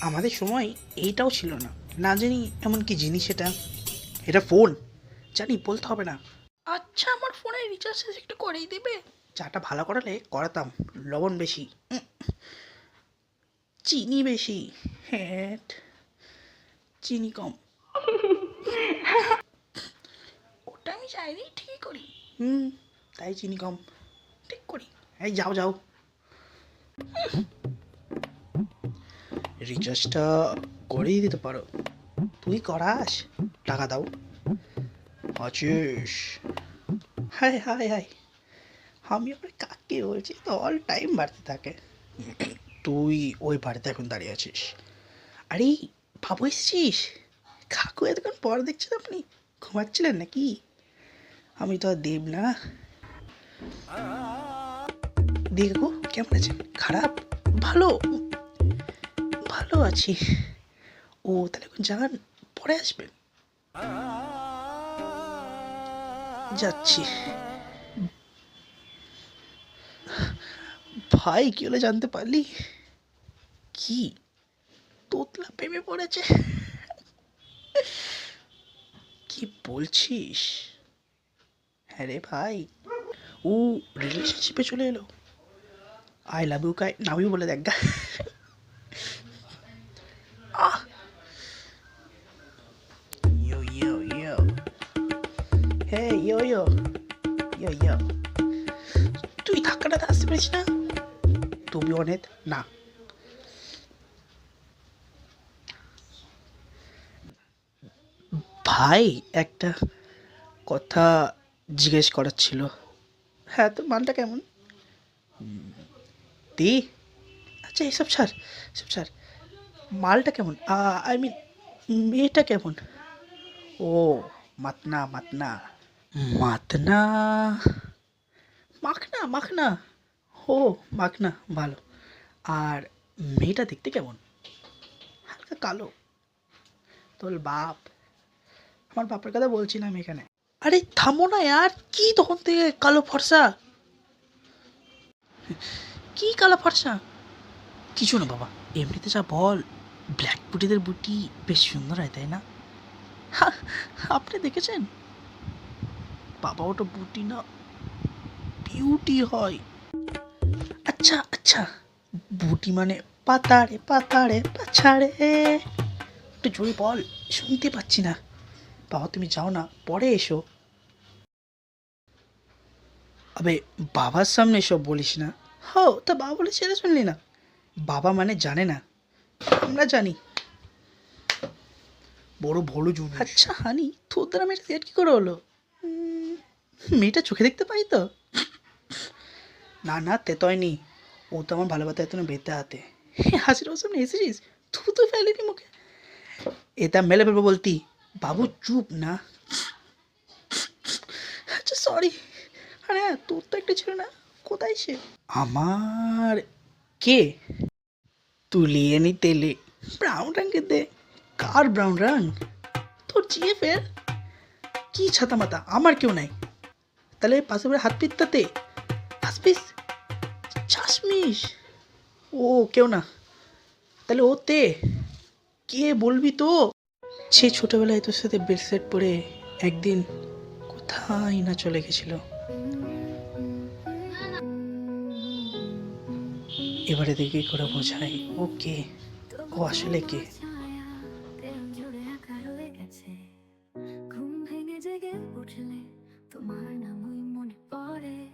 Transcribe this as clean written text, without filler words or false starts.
আমাদের সময় এইটাও ছিল না, না জানি এমন কি জিনিস এটা। এটা ফোন, জানি বলতে হবে না। আচ্ছা, আমার ফোনে রিচার্জ শেষ, একটু করেই দেবে? চাটা ভালো করালে করাতাম, লবণ বেশি, চিনি বেশি, হ্যাঁ চিনি কম। ওটা আমি চাইলেই ঠিকই করি। তাই চিনি কম ঠিক করি। এই যাও যাও, রিচার্জটা করেই দিতে পারো। তুই করাস, টাকা দাও। আছিস? হায় হায় হায়, আমি আমার কাকে বলছি, তো অল টাইম বাড়তে থাকে। তুই ওই বাড়িতে এখন দাঁড়িয়ে আছিস। আরে বাবু এসছিস? কাকু এতক্ষণ পর দেখছেন, আপনি ঘুমাচ্ছিলেন নাকি? আমি তো আর দেব না। দিয়ে কাকু কেমন আছেন? খারাপ? ভালো, ভালো আছি। ও তাহলে এখন যান, পরে আসবেন। যাচ্ছি। ভাই কি হলে জানতে পারলি? কি তোতলা প্রেমে পড়েছে? কি বলছিস? হ্যাঁ রে ভাই, ও রিলেশনশিপে চলে এলো। আই লাভ ইউ কাই নাও ইউ বলে দেখ গা। আহ ইয়ো ইয়ো ইয়ো, হে ইয়ো ইয়ো ইয়ো ইয়ো, তুই ধাক্কাটাতে আসতে পারিস না? তুমি অনেক না। ভাই একটা কথা জিজ্ঞেস করার ছিল। হ্যাঁ, তোর মালটা কেমন? দি, আচ্ছা এসব ছাড়, এসব ছাড়। মালটা কেমন, আই মিন মেয়েটা কেমন? ও মাতনা মাতনা, মাতনা, মাখনা মাখনা, ও মাখনা ভালো। আর মেয়েটা দেখতে কেমন? হালকা কালো? তোর বাপ, আমার বাপের কথা বলছিলাম এখানে। আরে থামো না यार, কি তখন থেকে কালো ফর্সা? কি কালো ফর্সা? কিছু না বাবা, এমনিতে যা বল, ব্ল্যাক বুটিদের বুটি বেশ সুন্দর হয় তাই না? আপনি দেখেছেন? বাবা ওটা বুটি না, বিউটি হয়। আচ্ছা আচ্ছা, বুটি মানে পাতাড়ে পাতাড়ে পাছাড়ে। একটু জোরে বল, শুনতে পাচ্ছি না। বাবা তুমি যাও না, পরে এসো। আবে বাবার সামনে এসব বলিস না। হো তা বাবা বলে ছেড়ে শুনলি না? বাবা মানে জানে না, আমরা জানি। বড় ভুল জুন। আচ্ছা হানি, তোর দ্বারা মেয়েটা সেট কি করে হলো? মেয়েটা চোখে দেখতে পাই তো? না না তেতয়নি, ও তো আমার ভালো বাতা এত বেতে হাতে। হাসির সামনে এসেছিস, থুতু ফেলেনি মুখে, এটা মেলে ফেলবো বলতি। বাবু চুপ না। আচ্ছা সরি। আরে হ্যাঁ, তোর তো একটা ছিল না, কোথায় সে? আমার কে? তুলিয়ে নি তেলে, ব্রাউন রঙের দে। কার ব্রাউন রঙ? তোর জিয়ে ফের কি ছাতা মাতা, আমার কেউ নাই। তাহলে পাশে বাড়ি হাত পিত্তাতে হাসপিস চাশমিশ, ও কেউ না। তাহলে ওতে কে বলবি তো? সে ছোটবেলায় তোর সাথে বেড সেট পরে একদিন কোথায় না চলে গেছিল। এবারে দেখি করে বোঝাই ও কে, ও আসলে কে।